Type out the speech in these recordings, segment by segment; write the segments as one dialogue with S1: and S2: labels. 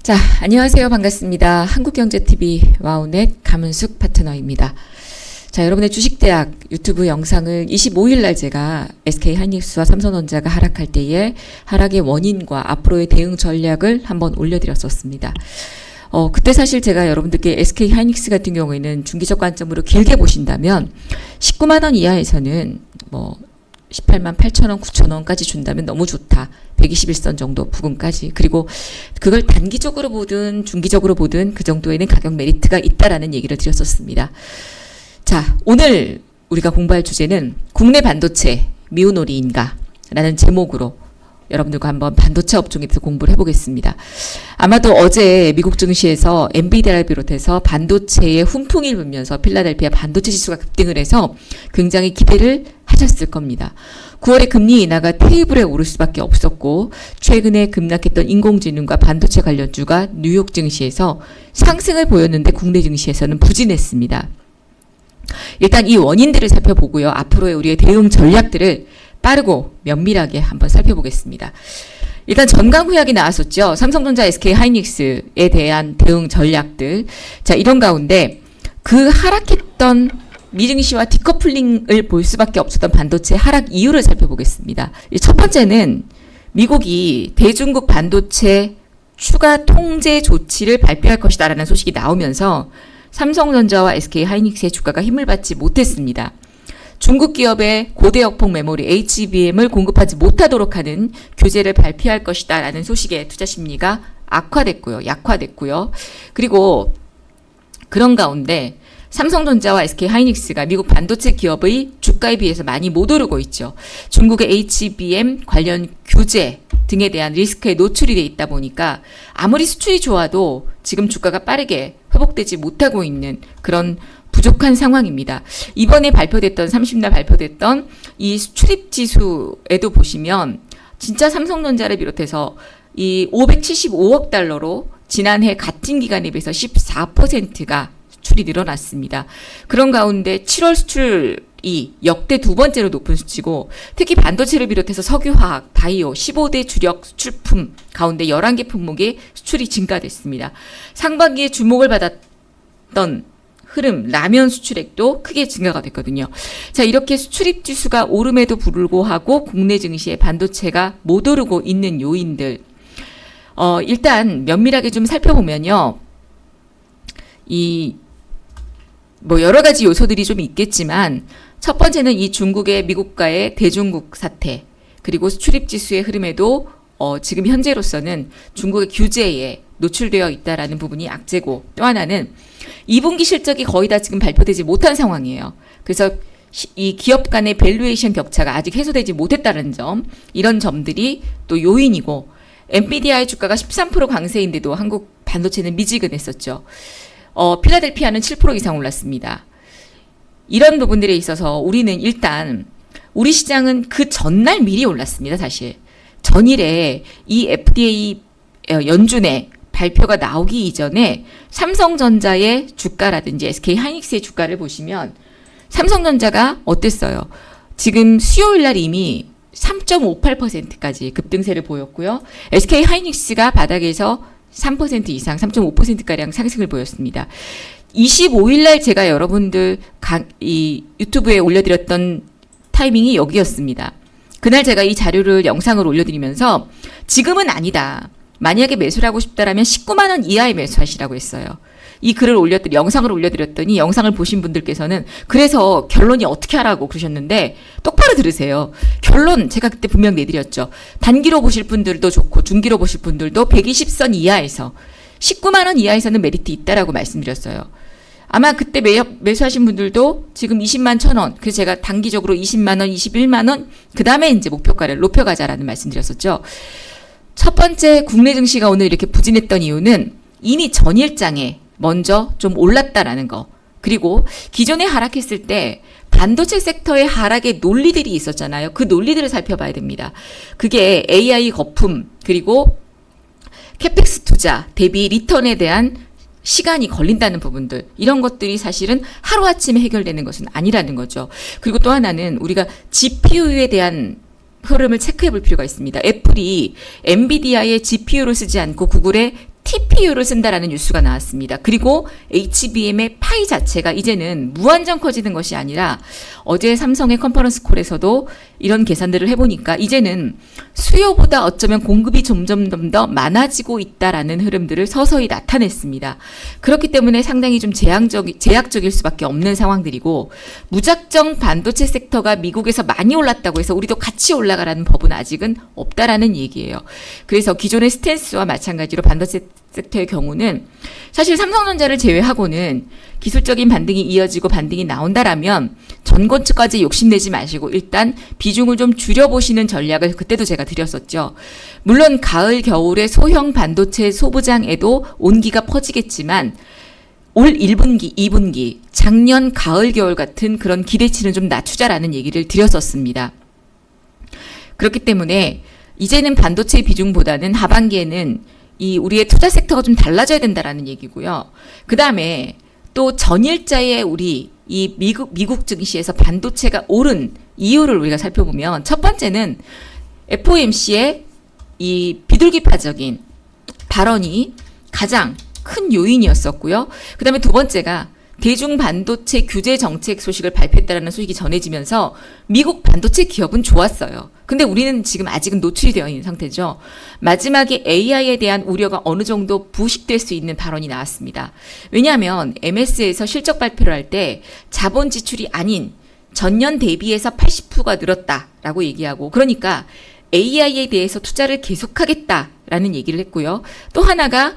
S1: 자, 안녕하세요. 반갑습니다. 한국경제TV 와우넷 감은숙 파트너입니다. 자, 여러분의 주식대학 유튜브 영상을 25일 날 제가 SK하이닉스와 삼성전자가 하락할 때의 하락의 원인과 앞으로의 대응 전략을 한번 올려드렸었습니다. 그때 사실 제가 여러분들께 SK하이닉스 같은 경우에는 중기적 관점으로 길게 보신다면 19만 원 이하에서는 18만 8천 원, 9천 원까지 준다면 너무 좋다. 121선 정도 부근까지. 그리고 그걸 단기적으로 보든 중기적으로 보든 그 정도에는 가격 메리트가 있다라는 얘기를 드렸었습니다. 자, 오늘 우리가 공부할 주제는 국내 반도체 미우놀이인가? 라는 제목으로 여러분들과 한번 반도체 업종에 대해서 공부를 해보겠습니다. 아마도 어제 미국 증시에서 엔비디아를 비롯해서 반도체의 훈풍이 불면서 필라델피아 반도체 지수가 급등을 해서 굉장히 기대를 하셨을 겁니다. 9월에 금리 인하가 테이블에 오를 수밖에 없었고 최근에 급락했던 인공지능과 반도체 관련주가 뉴욕 증시에서 상승을 보였는데 국내 증시에서는 부진했습니다. 일단 이 원인들을 살펴보고요. 앞으로의 우리의 대응 전략들을 빠르고 면밀하게 한번 살펴보겠습니다. 일단 전강 후약이 나왔었죠. 삼성전자, SK하이닉스에 대한 대응 전략들. 자, 이런 가운데 그 하락했던 미증시와 디커플링을 볼 수밖에 없었던 반도체 하락 이유를 살펴보겠습니다. 첫 번째는 미국이 대중국 반도체 추가 통제 조치를 발표할 것이다라는 소식이 나오면서 삼성전자와 SK하이닉스의 주가가 힘을 받지 못했습니다. 중국 기업의 고대 역폭 메모리 HBM을 공급하지 못하도록 하는 규제를 발표할 것이다 라는 소식에 투자 심리가 약화됐고요. 그리고 그런 가운데 삼성전자와 SK하이닉스가 미국 반도체 기업의 주가에 비해서 많이 못 오르고 있죠. 중국의 HBM 관련 규제 등에 대한 리스크에 노출이 돼 있다 보니까 아무리 수출이 좋아도 지금 주가가 빠르게 회복되지 못하고 있는 그런 부족한 상황입니다. 이번에 발표됐던 30날 발표됐던 이 수출입 지수에도 보시면 진짜 삼성전자를 비롯해서 이 575억 달러로 지난해 같은 기간에 비해서 14%가 수출이 늘어났습니다. 그런 가운데 7월 수출이 역대 두 번째로 높은 수치고 특히 반도체를 비롯해서 석유화학, 바이오 15대 주력 수출품 가운데 11개 품목의 수출이 증가됐습니다. 상반기에 주목을 받았던 흐름, 라면 수출액도 크게 증가가 됐거든요. 자, 이렇게 수출입 지수가 오름에도 불구하고 국내 증시에 반도체가 못 오르고 있는 요인들. 일단 면밀하게 좀 살펴보면요. 여러 가지 요소들이 좀 있겠지만 첫 번째는 이 중국의 미국과의 대중국 사태, 그리고 수출입 지수의 흐름에도 지금 현재로서는 중국의 규제에 노출되어 있다라는 부분이 악재고, 또 하나는 2분기 실적이 거의 다 지금 발표되지 못한 상황이에요. 그래서 이 기업 간의 밸류에이션 격차가 아직 해소되지 못했다는 점, 이런 점들이 또 요인이고, 엔비디아의 주가가 13% 강세인데도 한국 반도체는 미지근했었죠. 필라델피아는 7% 이상 올랐습니다. 이런 부분들에 있어서 우리는 일단 우리 시장은 그 전날 미리 올랐습니다. 사실 전일에 이 FDA 연준의 발표가 나오기 이전에 삼성전자의 주가라든지 SK하이닉스의 주가를 보시면 삼성전자가 어땠어요? 지금 수요일 날 이미 3.58%까지 급등세를 보였고요. SK하이닉스가 바닥에서 3% 이상, 3.5%가량 상승을 보였습니다. 25일 날 제가 여러분들 이 유튜브에 올려드렸던 타이밍이 여기였습니다. 그날 제가 이 자료를 영상으로 올려드리면서 지금은 아니다. 만약에 매수를 하고 싶다라면 19만 원 이하에 매수하시라고 했어요. 이 글을 영상을 올려드렸더니 영상을 보신 분들께서는 그래서 결론이 어떻게 하라고 그러셨는데 똑바로 들으세요. 결론 제가 그때 분명 내드렸죠. 단기로 보실 분들도 좋고 중기로 보실 분들도 120선 이하에서 19만 원 이하에서는 메리트 있다라고 말씀드렸어요. 아마 그때 매수하신 분들도 지금 20만 1,000원, 그래서 제가 단기적으로 20만 원, 21만 원, 그 다음에 이제 목표가를 높여가자라는 말씀드렸었죠. 첫 번째 국내 증시가 오늘 이렇게 부진했던 이유는 이미 전일장에 먼저 좀 올랐다라는 거. 그리고 기존에 하락했을 때 반도체 섹터의 하락의 논리들이 있었잖아요. 그 논리들을 살펴봐야 됩니다. 그게 AI 거품, 그리고 캐펙스 투자 대비 리턴에 대한 시간이 걸린다는 부분들, 이런 것들이 사실은 하루아침에 해결되는 것은 아니라는 거죠. 그리고 또 하나는 우리가 GPU에 대한 흐름을 체크해 볼 필요가 있습니다. 애플이 엔비디아의 GPU를 쓰지 않고 구글의 TPU를 쓴다라는 뉴스가 나왔습니다. 그리고 HBM의 파이 자체가 이제는 무한정 커지는 것이 아니라 어제 삼성의 컨퍼런스 콜에서도 이런 계산들을 해보니까 이제는 수요보다 어쩌면 공급이 점점 더 많아지고 있다라는 흐름들을 서서히 나타냈습니다. 그렇기 때문에 상당히 좀 제약적일 수밖에 없는 상황들이고, 무작정 반도체 섹터가 미국에서 많이 올랐다고 해서 우리도 같이 올라가라는 법은 아직은 없다라는 얘기예요. 그래서 기존의 스탠스와 마찬가지로 반도체 섹터의 경우는 사실 삼성전자를 제외하고는 기술적인 반등이 이어지고 반등이 나온다라면 전고층까지 욕심내지 마시고 일단 비중을 좀 줄여보시는 전략을 그때도 제가 드렸었죠. 물론 가을 겨울에 소형 반도체 소부장에도 온기가 퍼지겠지만 올 1분기, 2분기, 작년 가을 겨울 같은 그런 기대치는 좀 낮추자라는 얘기를 드렸었습니다. 그렇기 때문에 이제는 반도체 비중보다는 하반기에는 이 우리의 투자 섹터가 좀 달라져야 된다라는 얘기고요. 그 다음에 또 전일자의 우리 이 미국 증시에서 반도체가 오른 이유를 우리가 살펴보면 첫 번째는 FOMC의 이 비둘기파적인 발언이 가장 큰 요인이었었고요. 그 다음에 두 번째가 대중 반도체 규제 정책 소식을 발표했다라는 소식이 전해지면서 미국 반도체 기업은 좋았어요. 근데 우리는 지금 아직은 노출이 되어 있는 상태죠. 마지막에 AI에 대한 우려가 어느 정도 부식될 수 있는 발언이 나왔습니다. 왜냐하면 MS에서 실적 발표를 할 때 자본 지출이 아닌 전년 대비해서 80%가 늘었다라고 얘기하고, 그러니까 AI에 대해서 투자를 계속하겠다라는 얘기를 했고요. 또 하나가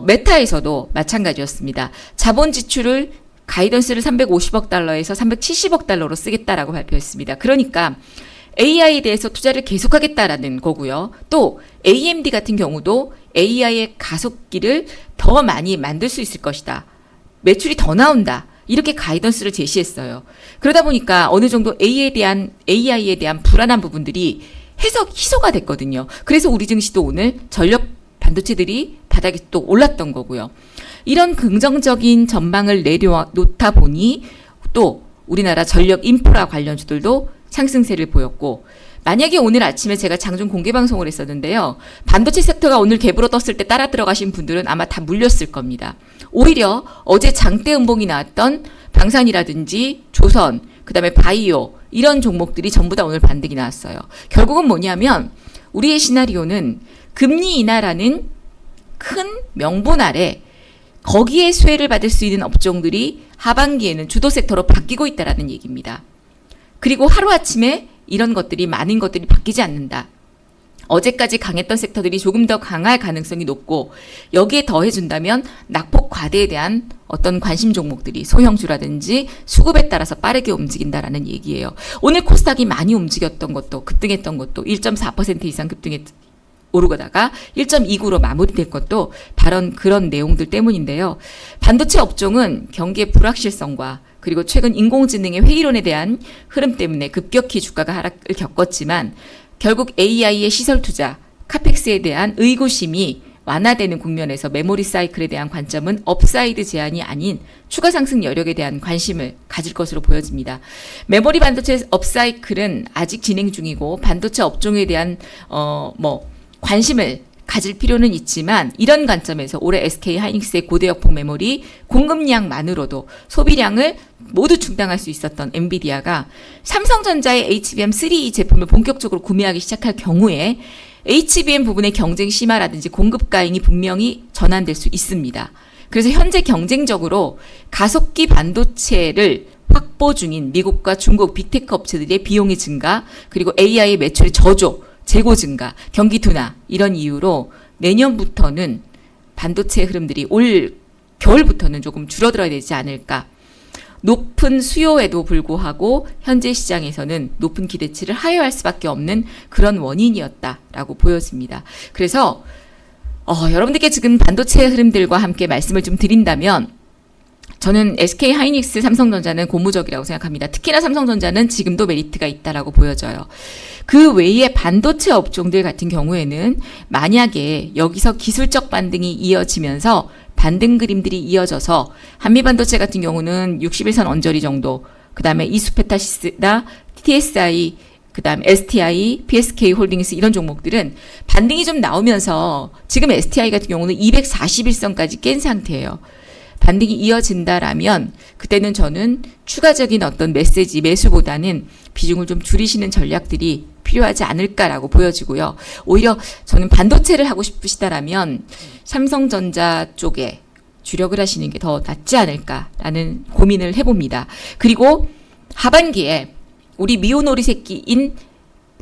S1: 메타에서도 마찬가지였습니다. 자본 지출을 가이던스를 350억 달러에서 370억 달러로 쓰겠다라고 발표했습니다. 그러니까 AI에 대해서 투자를 계속하겠다라는 거고요. 또 AMD 같은 경우도 AI의 가속기를 더 많이 만들 수 있을 것이다. 매출이 더 나온다. 이렇게 가이던스를 제시했어요. 그러다 보니까 어느 정도 AI에 대한 불안한 부분들이 희소가 됐거든요. 그래서 우리 증시도 오늘 전력 반도체들이 바닥에 또 올랐던 거고요. 이런 긍정적인 전망을 내려놓다 보니 또 우리나라 전력 인프라 관련주들도 상승세를 보였고, 만약에 오늘 아침에 제가 장중 공개 방송을 했었는데요. 반도체 섹터가 오늘 갭으로 떴을 때 따라 들어가신 분들은 아마 다 물렸을 겁니다. 오히려 어제 장대 음봉이 나왔던 방산이라든지 조선, 그 다음에 바이오 이런 종목들이 전부 다 오늘 반등이 나왔어요. 결국은 뭐냐면 우리의 시나리오는 금리 인하라는 큰 명분 아래 거기에 수혜를 받을 수 있는 업종들이 하반기에는 주도 섹터로 바뀌고 있다라는 얘기입니다. 그리고 하루아침에 이런 것들이 많은 것들이 바뀌지 않는다. 어제까지 강했던 섹터들이 조금 더 강할 가능성이 높고, 여기에 더해준다면 낙폭 과대에 대한 어떤 관심 종목들이 소형주라든지 수급에 따라서 빠르게 움직인다라는 얘기예요. 오늘 코스닥이 많이 움직였던 것도, 급등했던 것도 1.4% 이상 오르다가 1.29로 마무리될 것도 바로 그런 내용들 때문인데요. 반도체 업종은 경기의 불확실성과 그리고 최근 인공지능의 회의론에 대한 흐름 때문에 급격히 주가가 하락을 겪었지만, 결국 AI의 시설 투자, 카펙스에 대한 의구심이 완화되는 국면에서 메모리 사이클에 대한 관점은 업사이드 제한이 아닌 추가 상승 여력에 대한 관심을 가질 것으로 보여집니다. 메모리 반도체 업사이클은 아직 진행 중이고 반도체 업종에 대한 관심을 가질 필요는 있지만, 이런 관점에서 올해 SK 하이닉스의 고대역폭 메모리 공급량만으로도 소비량을 모두 충당할 수 있었던 엔비디아가 삼성전자의 HBM3E 제품을 본격적으로 구매하기 시작할 경우에 HBM 부분의 경쟁 심화라든지 공급 가잉이 분명히 전환될 수 있습니다. 그래서 현재 경쟁적으로 가속기 반도체를 확보 중인 미국과 중국 빅테크 업체들의 비용의 증가, 그리고 AI의 매출의 저조, 재고 증가, 경기 둔화 이런 이유로 내년부터는 반도체 흐름들이 올 겨울부터는 조금 줄어들어야 되지 않을까. 높은 수요에도 불구하고 현재 시장에서는 높은 기대치를 하회할 수밖에 없는 그런 원인이었다라고 보여집니다. 그래서 여러분들께 지금 반도체 흐름들과 함께 말씀을 좀 드린다면, 저는 SK 하이닉스, 삼성전자는 고무적이라고 생각합니다. 특히나 삼성전자는 지금도 메리트가 있다라고 보여져요. 그 외에 반도체 업종들 같은 경우에는 만약에 여기서 기술적 반등이 이어지면서 반등 그림들이 이어져서 한미반도체 같은 경우는 60일선 언저리 정도, 그 다음에 이수페타시스나 TSI 그다음 STI, PSK 홀딩스 이런 종목들은 반등이 좀 나오면서 지금 STI 같은 경우는 241선까지 깬 상태예요. 반등이 이어진다라면 그때는 저는 추가적인 어떤 메시지 매수보다는 비중을 좀 줄이시는 전략들이 필요하지 않을까라고 보여지고요. 오히려 저는 반도체를 하고 싶으시다라면 삼성전자 쪽에 주력을 하시는 게 더 낫지 않을까라는 고민을 해봅니다. 그리고 하반기에 우리 미오노리 새끼인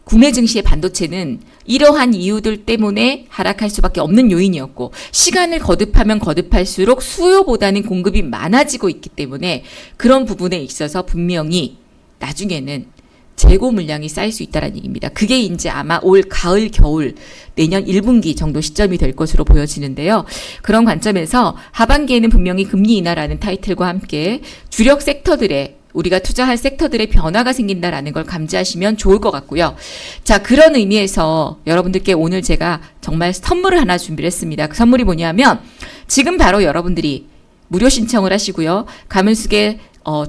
S1: 국내 증시의 반도체는 이러한 이유들 때문에 하락할 수밖에 없는 요인이었고 시간을 거듭하면 거듭할수록 수요보다는 공급이 많아지고 있기 때문에 그런 부분에 있어서 분명히 나중에는 재고 물량이 쌓일 수 있다는 얘기입니다. 그게 이제 아마 올 가을 겨울 내년 1분기 정도 시점이 될 것으로 보여지는데요. 그런 관점에서 하반기에는 분명히 금리 인하라는 타이틀과 함께 주력 섹터들의 우리가 투자할 섹터들의 변화가 생긴다라는 걸 감지하시면 좋을 것 같고요. 자, 그런 의미에서 여러분들께 오늘 제가 정말 선물을 하나 준비를 했습니다. 그 선물이 뭐냐면 지금 바로 여러분들이 무료 신청을 하시고요. 가문숙의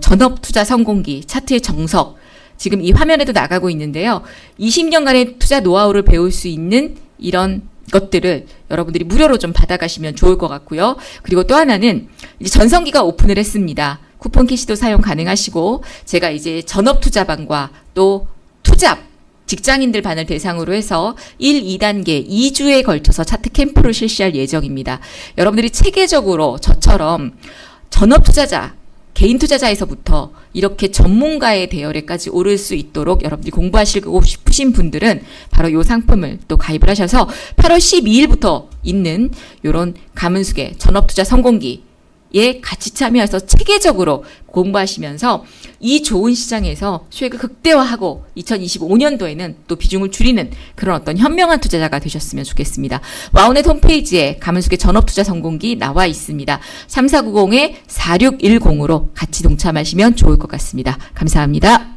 S1: 전업투자 성공기 차트의 정석 지금 이 화면에도 나가고 있는데요. 20년간의 투자 노하우를 배울 수 있는 이런 것들을 여러분들이 무료로 좀 받아가시면 좋을 것 같고요. 그리고 또 하나는 이제 전성기가 오픈을 했습니다. 쿠폰 캐시도 사용 가능하시고 제가 이제 전업투자반과 또 투잡 직장인들 반을 대상으로 해서 1, 2단계 2주에 걸쳐서 차트 캠프를 실시할 예정입니다. 여러분들이 체계적으로 저처럼 전업투자자 개인 투자자에서부터 이렇게 전문가의 대열에까지 오를 수 있도록 여러분들이 공부하시고 싶으신 분들은 바로 이 상품을 또 가입을 하셔서 8월 12일부터 있는 이런 가문숙의 전업투자 성공기에 같이 참여해서 체계적으로 공부하시면서 이 좋은 시장에서 수익을 극대화하고 2025년도에는 또 비중을 줄이는 그런 어떤 현명한 투자자가 되셨으면 좋겠습니다. 와우넷 홈페이지에 가문숙의 전업투자 성공기 나와 있습니다. 3490-4610으로 같이 동참하시면 좋을 것 같습니다. 감사합니다.